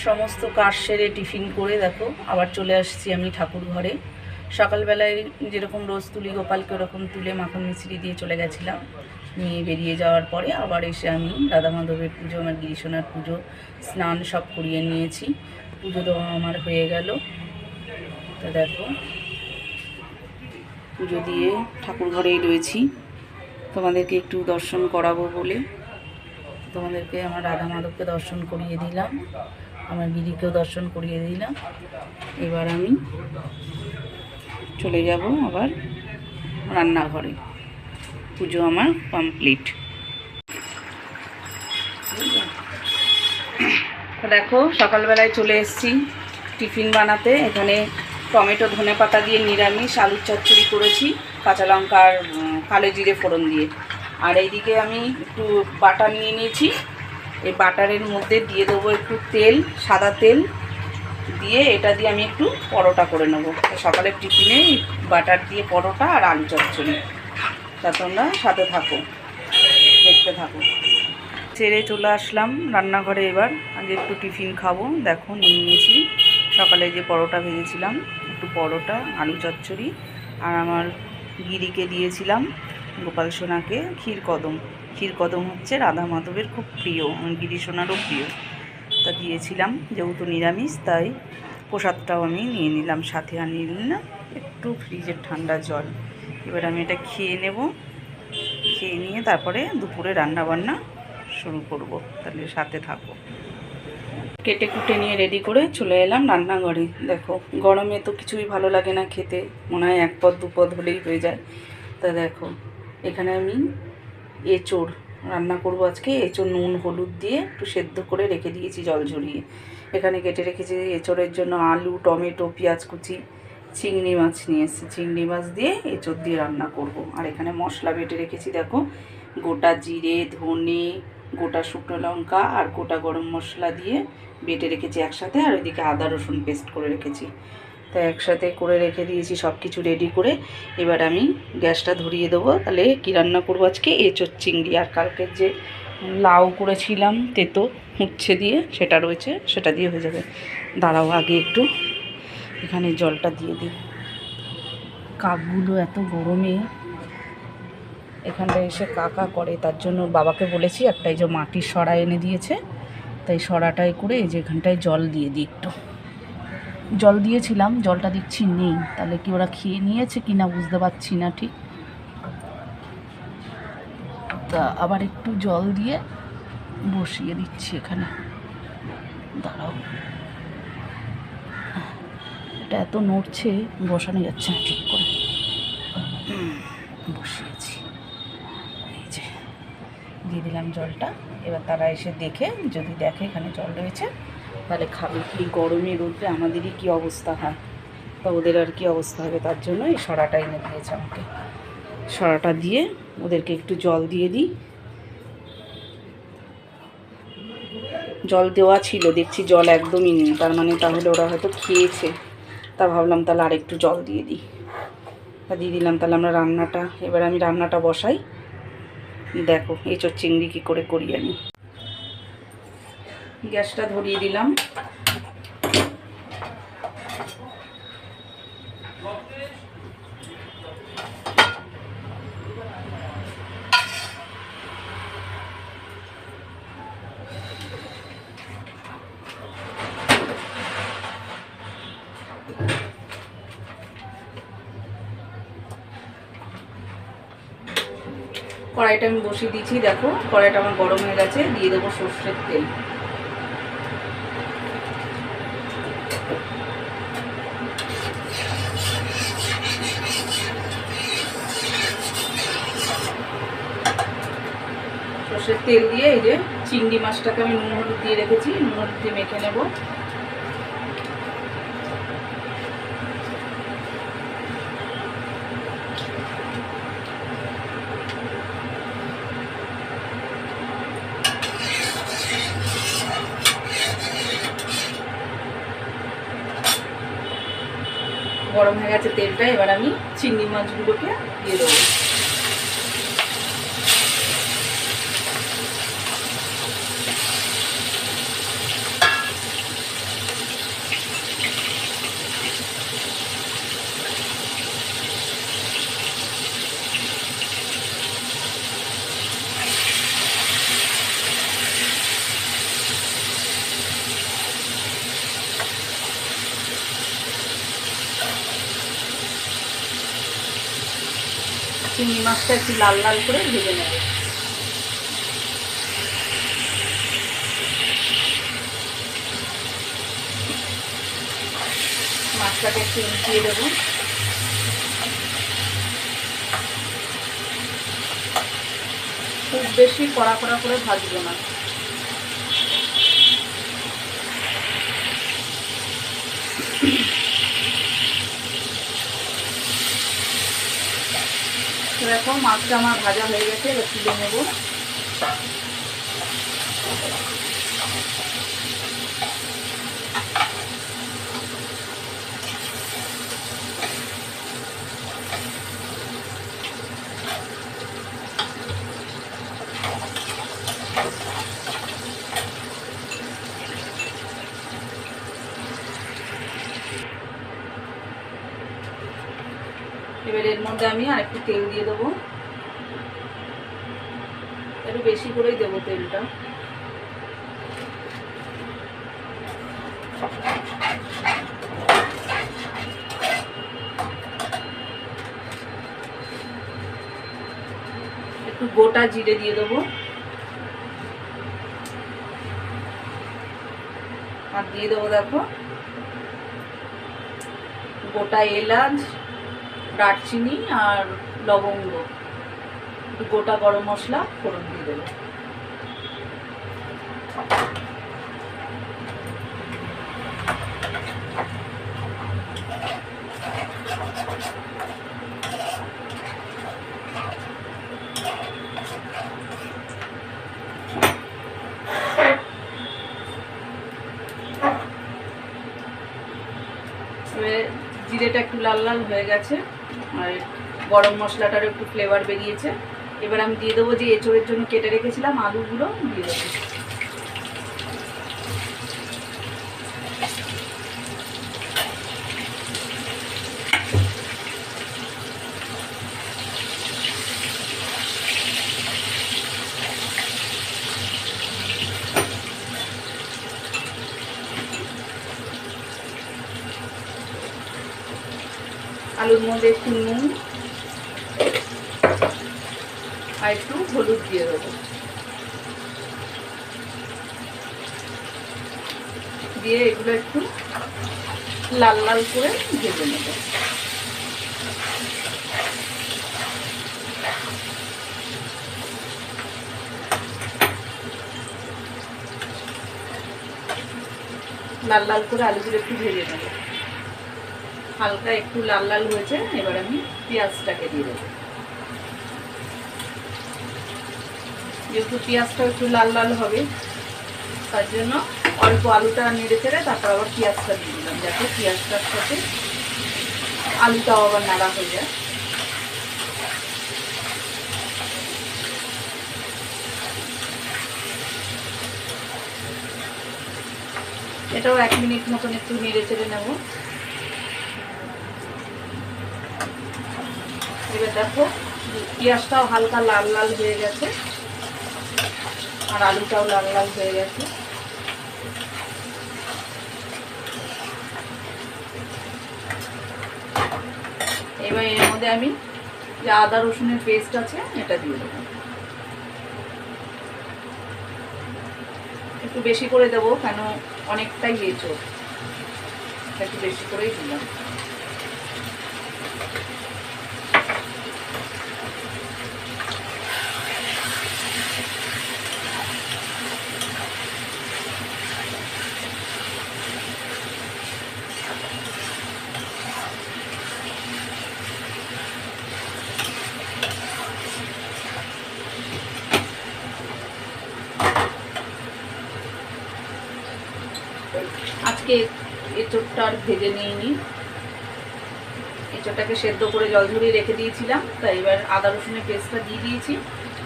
সমস্ত কাজ সেরে টিফিন করে দেখো আবার চলে আসছি আমি ঠাকুর ঘরে। সকালবেলায় যেরকম রোজ তুলি গোপালকে ওরকম তুলে মাখন মিছরি দিয়ে চলে গেছিলাম। নিয়ে বেরিয়ে যাওয়ার পরে আবার এসে আমি রাধা মাধবের পুজো, আমার গিরিশোনার পুজো, স্নান সব করিয়ে নিয়েছি। পুজো দেওয়া আমার হয়ে গেল। তো দেখো পুজো দিয়ে ঠাকুর ঘরেই রয়েছি, তোমাদেরকে একটু দর্শন করাবো বলে তোমাদেরকে আমার রাধা মাধবকে দর্শন করিয়ে দিলাম, আমার গিরিকেও দর্শন করিয়ে দিলাম। এবার আমি চলে যাব আবার রান্নাঘরে। পুজো আমার কমপ্লিট। দেখো সকালবেলায় চলে এসেছি টিফিন বানাতে। এখানে টমেটো ধনে পাতা দিয়ে নিরামিষ আলুর চচ্চড়ি করেছি, কাঁচা লঙ্কা আর কালো জিরে ফোড়ন দিয়ে। আর এইদিকে আমি একটু বাটার নিয়ে নিয়েছি, এই বাটারের মধ্যে দিয়ে দেবো একটু তেল, সাদা তেল দিয়ে এটা দিয়ে আমি একটু পরোটা করে নেবো। সকালের টিফিনে বাটার দিয়ে পরোটা আর আলু চচ্চড়ি। তা তোমরা সাথে থাকো, দেখতে থাকো। ছেড়ে চলে আসলাম রান্নাঘরে। এবার আগে একটু টিফিন খাবো। দেখো নিয়ে নিয়েছি সকালে যে পরোটা ভেজেছিলাম, একটু পরোটা আলু চচ্চড়ি, আর আমার গিরিকে দিয়েছিলাম গোপাল সোনাকে ক্ষীরকদম। ক্ষীরকদম হচ্ছে রাধা মাধবের খুব প্রিয়, আমার গিরি সোনারও প্রিয়। তা দিয়েছিলাম, যেহেতু নিরামিষ তাই প্রসাদটাও আমি নিয়ে নিলাম, সাথে আর নিয়ে নিলাম একটু ফ্রিজের ঠান্ডা জল। এবার আমি এটা খেয়ে নেব, খেয়ে নিয়ে তারপরে দুপুরে রান্নাবান্না শুরু করব। তাহলে সাথে থাকো। কেটে কুটে নিয়ে রেডি করে চলে এলাম রান্নাঘরে। দেখো গরমে তো কিছুই ভালো লাগে না খেতে, মনে হয় এক পদ দুপদ হলেই হয়ে যায়। তা দেখো এখানে আমি এঁচোড় রান্না করব আজকে। এঁচোড় নুন হলুদ দিয়ে একটু সেদ্ধ করে রেখে দিয়েছি জল ঝরিয়ে। এখানে কেটে রেখেছি এঁচোড়ের জন্য আলু, টমেটো, পেঁয়াজ কুচি, চিংড়ি মাছ নিয়ে এসেছি। চিংড়ি মাছ দিয়ে এঁচোড় দিয়ে রান্না করব। আর এখানে মশলা বেটে রেখেছি দেখো, গোটা জিরে, ধনে, গোটা শুকনো লঙ্কা আর গোটা গরম মশলা দিয়ে বেটে রেখেছি একসাথে। আর ওইদিকে আদা রসুন পেস্ট করে রেখেছি। তাই একসাথে করে রেখে দিয়েছি সব কিছু রেডি করে। এবার আমি গ্যাসটা ধরিয়ে দেবো। তাহলে কী রান্না করবো আজকে? এঁচোড় চিংড়ি। আর কালকের যে লাউ করেছিলাম তেতো উচ্ছে দিয়ে, সেটা রয়েছে, সেটা দিয়ে হয়ে যাবে। দাঁড়াও আগে একটু এখানে জলটা দিয়ে দিই। কাকগুলো এত গরমে এখানটায় এসে কাকা করে, তার জন্য বাবাকে বলেছি একটা এই যে মাটির সরা এনে দিয়েছে, তাই সরাটাই করে এই যে এখানটায় জল দিয়ে দিই। একটু জল দিয়েছিলাম, জলটা দেখছি নেই। তাহলে কি ওরা খেয়ে নিয়েছে কি না বুঝতে পারছি না ঠিক। তা আবার একটু জল দিয়ে বসিয়ে দিচ্ছি এখানে। দাঁড়াও, এটা এত নড়ছে বসানো যাচ্ছে না ঠিক করে। বসিয়েছি, এই যে দিয়ে দিলাম জলটা। এবার তারা এসে দেখে, যদি দেখে এখানে জল রয়েছে তাহলে খাবে। এই গরমে রোদ্রে আমাদেরই কী অবস্থা হয়, তা ওদের আর কি অবস্থা হবে। তার জন্য এই সরাটা এনে দিয়েছে আমাকে। সরাটা দিয়ে ওদেরকে একটু জল দিয়ে দিই। জল দেওয়া ছিল, দেখছি জল একদমই নেই, তার মানে তাহলে ওরা হয়তো খেয়েছে। তা ভাবলাম তাহলে আর একটু জল দিয়ে দিই। তা দিয়ে দিলাম। তাহলে আমরা রান্নাটা, এবার আমি রান্নাটা বসাই। দেখো এঁচোড় চিংড়ি কী করে করি আমি। গ্যাসটা ধরিয়ে দিলাম। কড়াইটা আমি বসিয়ে দিয়েছি। দেখো কড়াইটা আমার গরম হয়ে গেছে। দিয়ে দেবো সর্ষের তেল। সর্ষের তেল দিয়ে এই যে চিংড়ি মাছটাকে আমি নুন হলুদ দিয়ে রেখেছি, নুন হলুদ দিয়ে মেখে নেব। গরম হয়ে গেছে তেলটা। এবার আমি চিংড়ি মাছগুলোকে দিয়ে দেবো। চিংড়ি মাছটা একটু লাল লাল করে ভেজে নেব। মাছটাকে একটু উল্টিয়ে দেবো। খুব বেশি কড়া কড়া করে ভাজবো না। দেখো মাছটা আমার ভাজা হয়ে গেছে, এবার তুলে নেব। এবার এর মধ্যে আমি আরেকটু তেল দিয়ে দেবো, একটু বেশি করেই দেবো তেলটা। একটু গোটা জিরে দিয়ে দেবো, আর দিয়ে দেবো দেখো গোটা এলাচ, দারচিনি আর লবঙ্গ, একটু গোটা গরম মশলা ফোড়ন দিয়ে দেবো। জিরেটা একটু লাল লাল হয়ে গেছে আর গরম মশলাটার একটু ফ্লেভার বেরিয়েছে। এবার আমি দিয়ে দেবো যে এঁচোড়ের জন্য কেটে রেখেছিলাম আলুগুলো দিয়ে দেবো। আলুর মধ্যে একটু নুন আর একটু হলুদ দিয়ে দেবো, দিয়ে এগুলো একটু লাল লাল করে ভেজে নেব। লাল লাল করে আলুগুলো একটু ভেজে নেব। হালকা একটু লাল লাল হয়েছে, এবার আমি পেঁয়াজটাকে দিয়ে দেবো। যেহেতু পেঁয়াজটা একটু লাল লাল হবে তার জন্য অল্প আলুটা নেড়ে চেড়ে তারপর আবার পেঁয়াজটা দিয়ে দিলাম, যাতে পেঁয়াজটার সাথে আলুটাও আবার নাড়া হয়ে যায়। এটাও 1 মিনিট মতন একটু নেড়ে চেড়ে নেব। এবার দেখো পেঁয়াজটাও হালকা লাল লাল হয়ে গেছে আর আলুটাও লাল লাল হয়ে গেছে। এবার এর মধ্যে আমি যে আদা রসুনের পেস্ট আছে এটা দিয়ে দেবো, একটু বেশি করে দেবো কেন অনেকটাই এঁচোড়, একটু বেশি করেই দিলাম। আজকে এঁচোড়টা আর ভেজে নিইনি, এঁচোড়টাকে সেদ্ধ করে জল ঝরিয়ে রেখে দিয়েছিলাম, তাই এবার আদা রসুনের পেস্টটা দিয়ে দিয়েছি।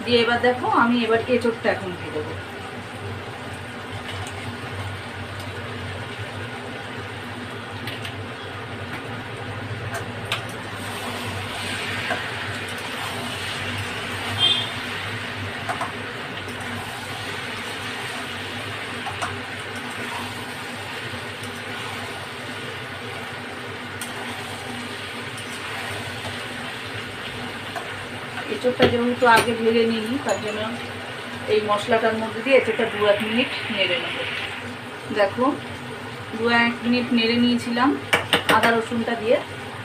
দিয়ে এবার দেখো আমি এবার এঁচোড়টা এখন দিয়ে দেবো। এঁচোড়টা যেহেতু আগে ভেজে নিই, তার জন্য এই মশলাটার মধ্যে দিয়ে এঁচোড়টা 2-1 মিনিট নেড়ে নেব। দেখো 2-1 মিনিট নেড়ে নিয়েছিলাম আদা রসুনটা দিয়ে।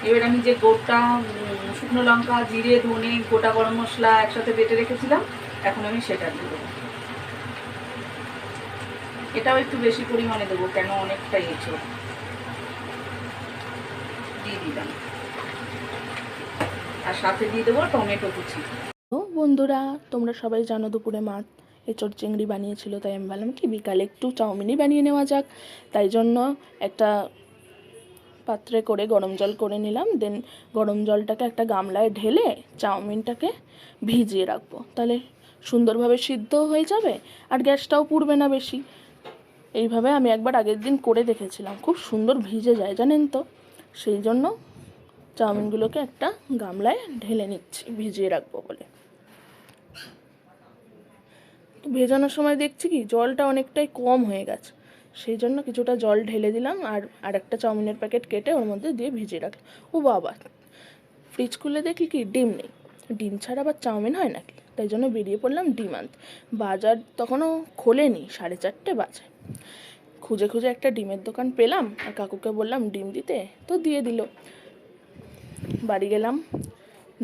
এবার আমি যে গোটা শুকনো লঙ্কা, জিরে, ধনে, গোটা গরম মশলা একসাথে বেটে রেখেছিলাম, এখন আমি সেটা দিয়ে দেবো। এটাও একটু বেশি পরিমাণে দেবো, কেন অনেকটাই এঁচোড় দিয়ে দিলাম। আর সাথে দিয়ে দেবো টমেটো কুচি। তো বন্ধুরা, তোমরা সবাই জানো দুপুরে মা এঁচোড় চিংড়ি বানিয়েছিল, তাই আমি বললাম কি বিকালে একটু চাউমিনই বানিয়ে নেওয়া যাক। তাই জন্য একটা পাত্রে করে গরম জল করে নিলাম। দেন গরম জলটাকে একটা গামলায় ঢেলে চাউমিনটাকে ভিজিয়ে রাখবো, তাহলে সুন্দরভাবে সিদ্ধ হয়ে যাবে আর গ্যাসটাও পুড়বে না বেশি। এইভাবে আমি একবার আগের দিন করে দেখেছিলাম, খুব সুন্দর ভিজে যায় জানেন তো। সেই জন্য চাউমিনগুলোকে একটা গামলায় ঢেলে নিচ্ছি ভিজিয়ে রাখবো বলে। তো ভেজানোর সময় দেখছি কি জলটা অনেকটাই কম হয়ে গেছে, সেই জন্য কিছুটা জল ঢেলে দিলাম আর একটা চাউমিনের প্যাকেট কেটে ওর মধ্যে দিয়ে ভিজিয়ে রাখলাম। ও বাবা, ফ্রিজ খুলে দেখি কি ডিম নেই। ডিম ছাড়া আবার চাউমিন হয় নাকি? তাই জন্য বেরিয়ে পড়লাম ডিম আনতে। বাজার তখনও খোলেনি, 4:30 বাজে। খুঁজে খুঁজে একটা ডিমের দোকান পেলাম আর কাকুকে বললাম ডিম দিতে, তো দিয়ে দিল। বাড়ি গেলাম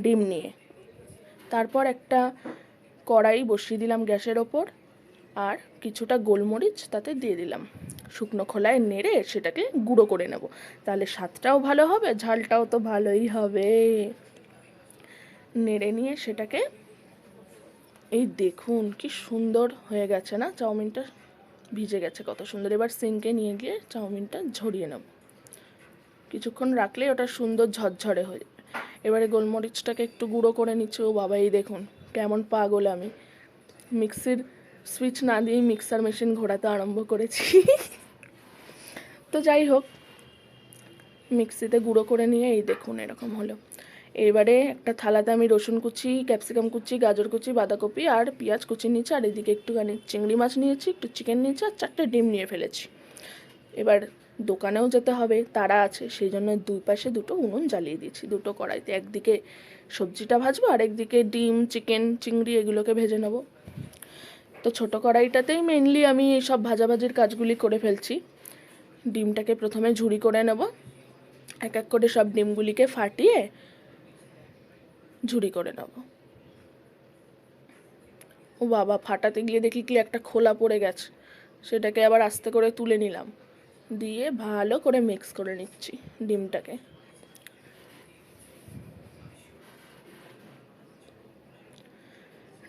ডিম নিয়ে। তারপর একটা কড়াই বসিয়ে দিলাম গ্যাসের ওপর, আর কিছুটা গোলমরিচ তাতে দিয়ে দিলাম। শুকনো খোলায় নেড়ে সেটাকে গুঁড়ো করে নেব, তাহলে স্বাদটাও ভালো হবে, ঝালটাও তো ভালোই হবে। নেড়ে নিয়ে সেটাকে, এই দেখুন কি সুন্দর হয়ে গেছে না, চাউমিনটা ভিজে গেছে কত সুন্দর। এবার সিঙ্কে নিয়ে গিয়ে চাউমিনটা ঝরিয়ে নেব। কিছুক্ষণ রাখলে ওটা সুন্দর ঝরঝরে হয়ে যাবে। এবারে গোলমরিচটাকে একটু গুঁড়ো করে নিচ্ছি। ও বাবা, এই দেখুন কেমন পাগল আমি, মিক্সির সুইচ না দিয়েই মিক্সার মেশিন ঘোরাতে আরম্ভ করেছি। তো যাই হোক, মিক্সিতে গুঁড়ো করে নিয়ে এই দেখুন এরকম হলো। এবারে একটা থালাতে আমি রসুন কুচি, ক্যাপসিকাম কুচি, গাজর কুচি, বাঁধাকপি আর পেঁয়াজ কুচি নিয়েছি, আর এদিকে একটুখানি চিংড়ি মাছ নিয়েছি, একটু চিকেন নিয়েছি, আর 4টে ডিম নিয়ে ফেলেছি। এবার দোকানেও যেতে হবে, তারা আছে, সেই জন্য দুই পাশে দুটো উনুন জ্বালিয়ে দিয়েছি, দুটো কড়াইতে। একদিকে সবজিটা ভাজবো আর একদিকে ডিম, চিকেন, চিংড়ি এগুলোকে ভেজে নেব। তো ছোটো কড়াইটাতেই মেনলি আমি এইসব ভাজাভাজির কাজগুলি করে ফেলছি। ডিমটাকে প্রথমে ঝুরি করে নেব, এক এক করে সব ডিমগুলিকে ফাটিয়ে ঝুরি করে নেব। ও বাবা, ফাটাতে গিয়ে দেখি কি একটা খোলা পড়ে গেছে, সেটাকে আবার আস্তে করে তুলে নিলাম, দিয়ে ভালো করে মিক্স করে নিচ্ছি ডিমটাকে।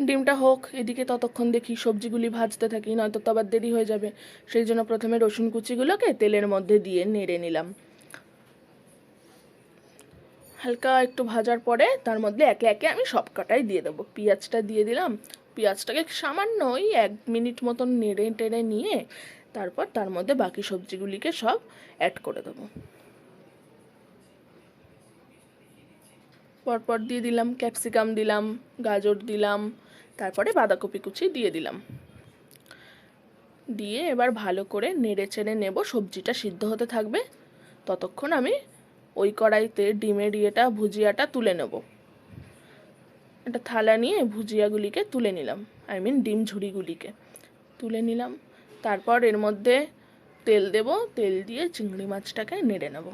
ডিমটা হোক এদিকে, ততক্ষণ দেখি সবজিগুলি ভাজতে থাকি, নয়তো তো আবার দেরি হয়ে যাবে। সেই জন্য প্রথমে রসুন কুচিগুলোকে তেলের মধ্যে দিয়ে নেড়ে নিলাম। হালকা একটু ভাজার পরে তার মধ্যে একে একে আমি সব কটাই দিয়ে দেবো। পেঁয়াজটা দিয়ে দিলাম, পেঁয়াজটাকে সামান্য ওই 1 মিনিট মতন নেড়ে টেড়ে নিয়ে তারপর তার মধ্যে বাকি সবজিগুলিকে সব অ্যাড করে দেবো। পরপর দিয়ে দিলাম ক্যাপসিকাম, দিলাম গাজর, দিলাম তারপরে বাঁধাকপি কুচি দিয়ে দিলাম। দিয়ে এবার ভালো করে নেড়ে চেড়ে নেব, সবজিটা সিদ্ধ হতে থাকবে। ততক্ষণ আমি ওই কড়াইতে ডিমের ভুজিয়াটা তুলে নেব। একটা থালা নিয়ে ভুজিয়াগুলিকে তুলে নিলাম, ডিম ঝুড়িগুলিকে তুলে নিলাম। তারপর এর মধ্যে তেল দেব, তেল দিয়ে চিংড়ি মাছটাকে নেড়ে নেব।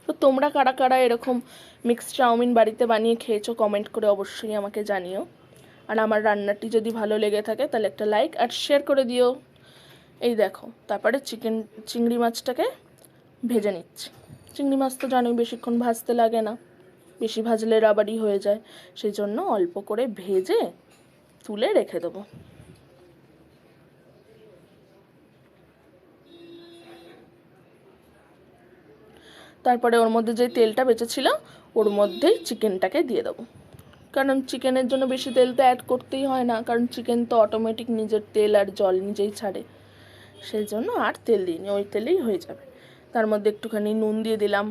তো তোমরা কারা কারা এরকম মিক্স চাউমিন বাড়িতে বানিয়ে খেয়েছো কমেন্ট করে অবশ্যই আমাকে জানিও। আর আমার রান্নাটি যদি ভালো লেগে থাকে তাহলে একটা লাইক আর শেয়ার করে দিও। এই দেখো, তারপরে চিংড়ি মাছটাকে ভেজে নিচ্ছি। চিংড়ি মাছ তো জানোই বেশিক্ষণ ভাজতে লাগে না, বেশি ভাজলে রাবারি হয়ে যায়, সেই জন্য অল্প করে ভেজে তুলে রেখে দেবো। তারপরে ওর মধ্যে যে তেলটা বেঁচেছিল ওর মধ্যেই চিকেনটাকে দিয়ে দেবো, কারণ চিকেনের জন্য বেশি তেল তো অ্যাড করতেই হয় না, কারণ চিকেন তো অটোমেটিক নিজের তেল আর জল নিজেই ছাড়ে। সেই জন্য আর তেল দিইনি, ওই তেলেই হয়ে যাবে। তার মধ্যে একটুখানি নুন দিয়ে দিলাম,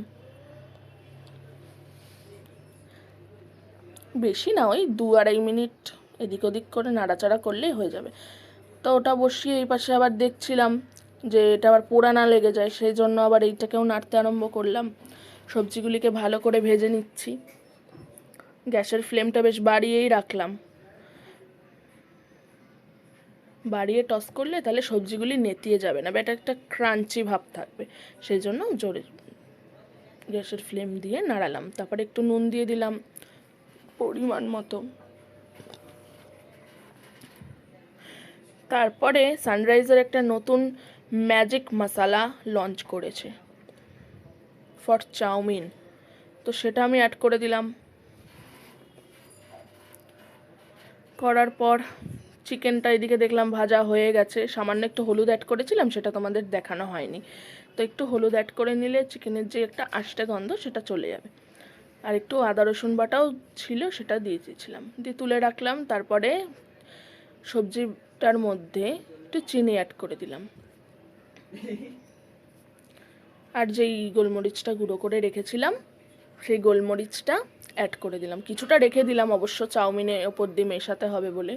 বেশি না, ওই 2-2.5 মিনিট এদিক ওদিক করে নাড়াচাড়া করলেই হয়ে যাবে। তো ওটা বসিয়ে এই পাশে আবার দেখছিলাম যে এটা আবার পোড়া না লেগে যায়, সেই জন্য আবার এইটাকেও নাড়তে আরম্ভ করলাম। সবজিগুলিকে ভালো করে ভেজে নিচ্ছি। গ্যাসের ফ্লেমটা বেশ বাড়িয়েই রাখলাম, বাড়িয়ে টস করলে তাহলে সবজিগুলি নেতিয়ে যাবে না, এটা একটা ক্রাঞ্চি ভাব থাকবে, সেই জন্য জোরে গ্যাসের ফ্লেম দিয়ে নাড়ালাম। তারপরে একটু নুন দিয়ে দিলাম পরিমাণ মতো। তারপরে সানরাইজের একটা নতুন ম্যাজিক মশলা লঞ্চ করেছে ফর চাউমিন, তো সেটা আমি অ্যাড করে দিলাম। করার পর চিকেনটা এদিকে দেখলাম ভাজা হয়ে গেছে, সামান্য একটু হলুদ অ্যাড করেছিলাম, সেটা তোমাদের দেখানো হয়নি। তো একটু হলুদ অ্যাড করে নিলে চিকেনের যে একটা আষ্টে গন্ধ সেটা চলে যাবে। আর একটু আদা রসুন বাটাও ছিল, সেটা দিয়ে দিয়েছিলাম, দিয়ে তুলে রাখলাম। তারপরে সবজিটার মধ্যে একটু চিনি অ্যাড করে দিলাম, আর যেই গোলমরিচটা গুঁড়ো করে রেখেছিলাম সেই গোলমরিচটা অ্যাড করে দিলাম। কিছুটা রেখে দিলাম অবশ্য, চাউমিনের ওপর দিয়ে মেশাতে হবে বলে।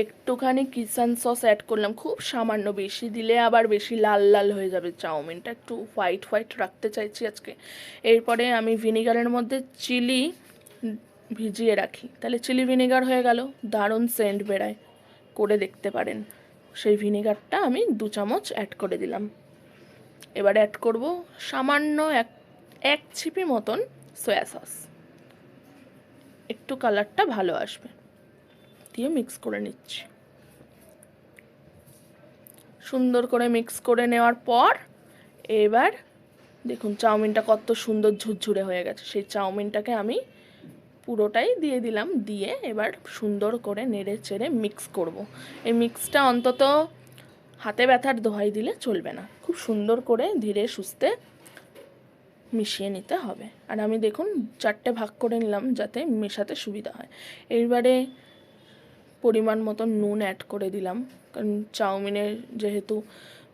একটুখানি কিচেন সস অ্যাড করলাম, খুব সামান্য, বেশি দিলে আবার বেশি লাল লাল হয়ে যাবে চাউমিনটা, একটু হোয়াইট হোয়াইট রাখতে চাইছি আজকে। এরপরে আমি ভিনিগারের মধ্যে চিলি ভিজিয়ে রাখি, তাহলে চিলি ভিনিগার হয়ে গেল, দারুণ সেন্ট বেরায়, করে দেখতে পারেন। সেই ভিনিগারটা আমি 2 চামচ অ্যাড করে দিলাম। এবারে অ্যাড করব সামান্য এক ছিপি মতন সয়া সস, একটু কালারটা ভালো আসবে, দিয়ে মিক্স করে নিচ্ছি। সুন্দর করে মিক্স করে নেওয়ার পর এবার দেখুন চাউমিনটা কত সুন্দর ঝুরঝুরে হয়ে গেছে। সেই চাউমিনটাকে আমি পুরোটাই দিয়ে দিলাম, দিয়ে এবার সুন্দর করে নেড়ে চেড়ে মিক্স করব। এই মিক্সটা অন্তত হাতে ব্যথার দোহাই দিলে চলবে না, খুব সুন্দর করে ধীরে সুস্থে মিশিয়ে নিতে হবে। আর আমি দেখুন 4টে ভাগ করে নিলাম যাতে মেশাতে সুবিধা হয়। এইবারে পরিমাণ মতো নুন অ্যাড করে দিলাম, কারণ চাউমিনের যেহেতু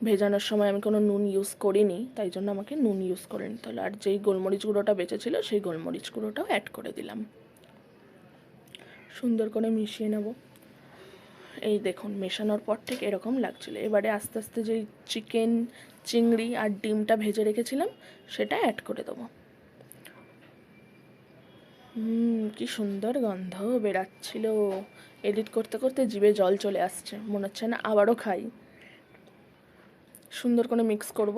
ভেজানোর সময় আমি কোনো নুন ইউজ করিনি, তাই জন্য আমাকে নুন ইউজ করে নিতে হলো। আর যেই গোলমরিচ গুঁড়োটা বেঁচেছিল সেই গোলমরিচ গুঁড়োটাও অ্যাড করে দিলাম। সুন্দর করে মিশিয়ে নেব। এই দেখুন মেশানোর পর ঠিক এরকম লাগছিল। এবারে আস্তে আস্তে যেই চিকেন, চিংড়ি আর ডিমটা ভেজে রেখেছিলাম সেটা অ্যাড করে দেবো। কি সুন্দর গন্ধ বেরাচ্ছিল, এডিট করতে করতে জিভে জল চলে আসছে, মনে হচ্ছে না আবারও খাই। সুন্দর করে মিক্স করব।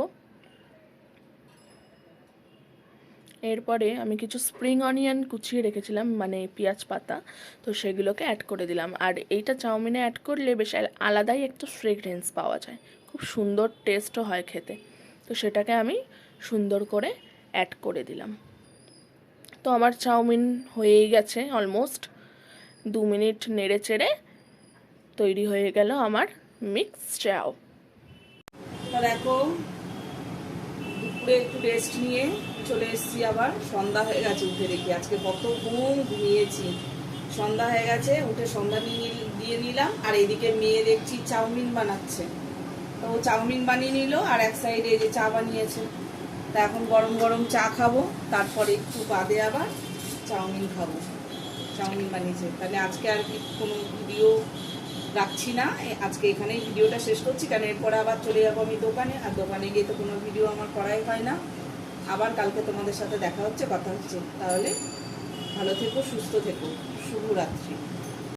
এরপরে আমি কিছু স্প্রিং অনিয়ন কুচিয়ে রেখেছিলাম, মানে পেঁয়াজ পাতা, তো সেগুলোকে অ্যাড করে দিলাম। আর এইটা চাউমিনে অ্যাড করলে বেশ আলাদাই একটা ফ্রেগরেন্স পাওয়া যায়, খুব সুন্দর টেস্টও হয় খেতে। তো সেটাকে আমি সুন্দর করে অ্যাড করে দিলাম। তো আমার চাউমিন হয়েই গেছে অলমোস্ট। 2 মিনিট নেড়ে চেড়ে তৈরি হয়ে গেল আমার মিক্স চাউ। দেখো দুপুরে একটু রেস্ট নিয়ে চলে এসেছি, আবার সন্ধ্যা হয়ে গেছে উঠে দেখি। আজকে কত ঘুমিয়েছি, সন্ধ্যা হয়ে গেছে, উঠে সন্ধ্যা দিয়ে নিলাম। আর এদিকে মেয়ে দেখছি চাউমিন বানাচ্ছে, তো চাউমিন বানিয়ে নিল আর এক সাইডে এই যে চা বানিয়েছে। তা এখন গরম গরম চা খাবো, তারপরে একটু বাদে আবার চাউমিন খাবো। চাউমিন বানিয়েছে, তাহলে আজকে আর কি কোনো ভিডিও রাখছি না, আজকে এখানেই ভিডিওটা শেষ করছি, কারণ এরপরে আবার চলে যাবো আমি দোকানে, আর দোকানে গিয়ে তো কোনো ভিডিও আমার করাই হয় না। আবার কালকে তোমাদের সাথে দেখা হচ্ছে, কথা হচ্ছে। তাহলে ভালো থেকো, সুস্থ থেকো, শুভরাত্রি।